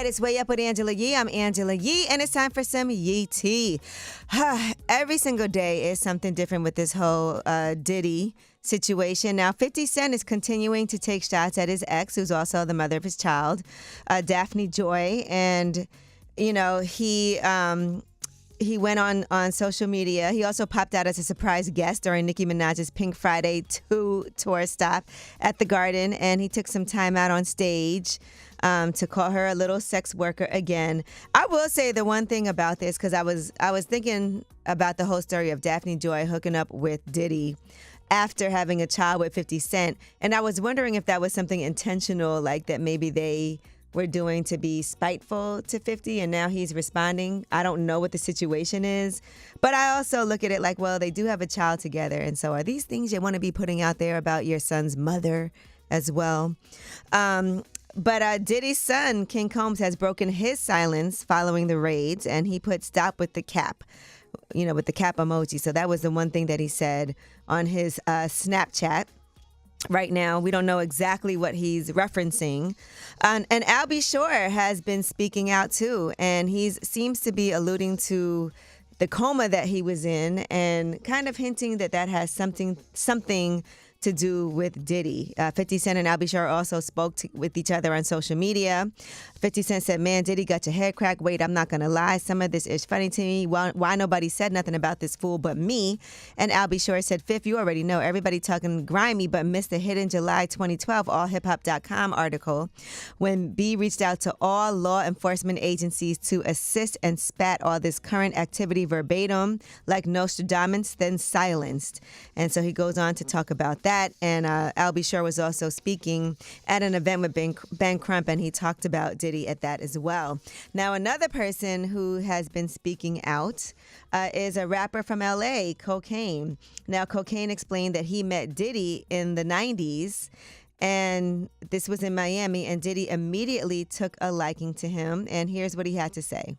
right, it's Way Up with Angela Yee. I'm Angela Yee, and it's time for some Yee tea. Every single day is something different with this whole Diddy situation. Now, 50 Cent is continuing to take shots at his ex, who's also the mother of his child, Daphne Joy, and he went on social media. He also popped out as a surprise guest during Nicki Minaj's Pink Friday 2 tour stop at the Garden, and he took some time out on stage to call her a little sex worker again. I will say the one thing about this, because I was thinking about the whole story of Daphne Joy hooking up with Diddy after having a child with 50 Cent, and I was wondering if that was something intentional, like that maybe they were doing to be spiteful to 50, and now he's responding. I don't know what the situation is, but I also look at it like, well, they do have a child together, and so are these things you want to be putting out there about your son's mother as well? But Diddy's son, King Combs, has broken his silence following the raids, and he put stop with the cap, with the cap emoji. So that was the one thing that he said on his Snapchat. Right now, we don't know exactly what he's referencing. And Al B. Shore has been speaking out too, and he seems to be alluding to the coma that he was in and kind of hinting that has something to do with Diddy. 50 Cent and Al B. Shore also spoke with each other on social media. 50 Cent said, "Man, Diddy got your head cracked. Wait, I'm not going to lie. Some of this is funny to me. Why nobody said nothing about this fool but me?" And Al B. Shore said, "Fifth, you already know. Everybody talking grimy, but missed the hidden July 2012 allhiphop.com article when B reached out to all law enforcement agencies to assist and spat all this current activity verbatim, like Nostradamus, then silenced." And so he goes on to talk about that. And Al B. Shore was also speaking at an event with Ben Crump, and he talked about Diddy at that as well. Now, another person who has been speaking out is a rapper from L.A., Cocaine. Now, Cocaine explained that he met Diddy in the 90s, and this was in Miami, and Diddy immediately took a liking to him. And here's what he had to say.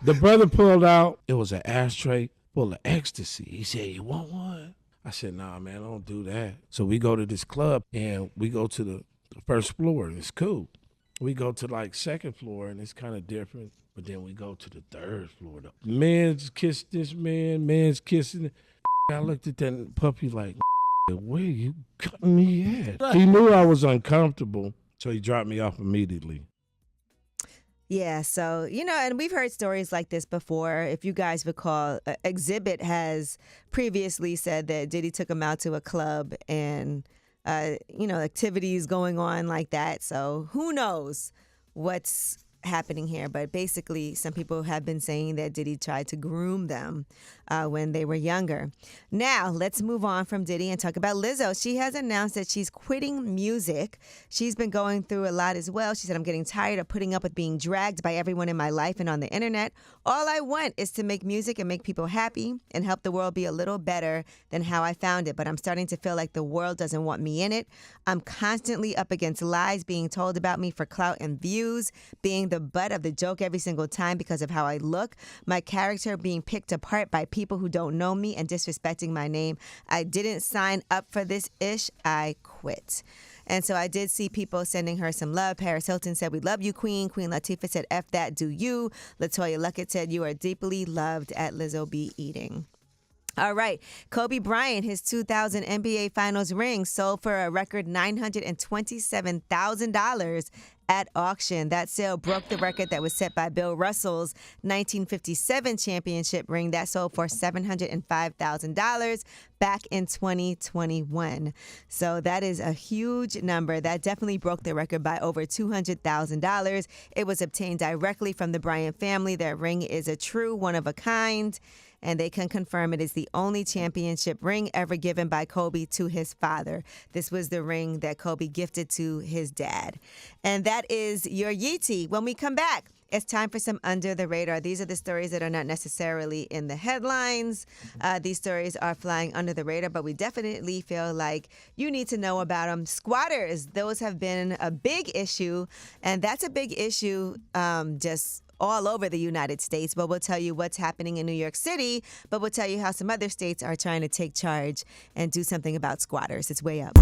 The brother pulled out, it was an ashtray full of ecstasy. He said, "You want one?" I said, "Nah, man, I don't do that." So we go to this club, and we go to the first floor, and it's cool. We go to like second floor, and it's kind of different. But then we go to the third floor. The man's kissed this man, man's kissing. I looked at that puppy like, "Where you cutting me at?" He knew I was uncomfortable, so he dropped me off immediately. Yeah, so, and we've heard stories like this before. If you guys recall, Exhibit has previously said that Diddy took him out to a club and, activities going on like that. So who knows what's happening here, but basically some people have been saying that Diddy tried to groom them when they were younger. Now let's move on from Diddy and talk about Lizzo. She has announced that she's quitting music. She's been going through a lot as well. She said, "I'm getting tired of putting up with being dragged by everyone in my life and on the internet. All I want is to make music and make people happy and help the world be a little better than how I found it. But I'm starting to feel like the world doesn't want me in it. I'm constantly up against lies being told about me for clout and views, being the butt of the joke every single time because of how I look, my character being picked apart by people who don't know me and disrespecting my name. I didn't sign up for this ish. I quit." And so I did see people sending her some love. Paris Hilton said, "We love you, Queen." Queen Latifah said, "F that, do you." Latoya Luckett said, "You are deeply loved at Lizzo Be Eating." All right. Kobe Bryant, his 2000 NBA Finals ring sold for a record $927,000 at auction. That sale broke the record that was set by Bill Russell's 1957 championship ring that sold for $705,000 back in 2021. So that is a huge number. That definitely broke the record by over $200,000. It was obtained directly from the Bryant family. Their ring is a true one of a kind, and they can confirm it is the only championship ring ever given by Kobe to his father. This was the ring that Kobe gifted to his dad. And that is your Yeetie. When we come back, it's time for some Under the Radar. These are the stories that are not necessarily in the headlines. These stories are flying under the radar, but we definitely feel like you need to know about them. Squatters, those have been a big issue, and that's a big issue just all over the United States, but we'll tell you what's happening in New York City, but we'll tell you how some other states are trying to take charge and do something about squatters. It's Way Up.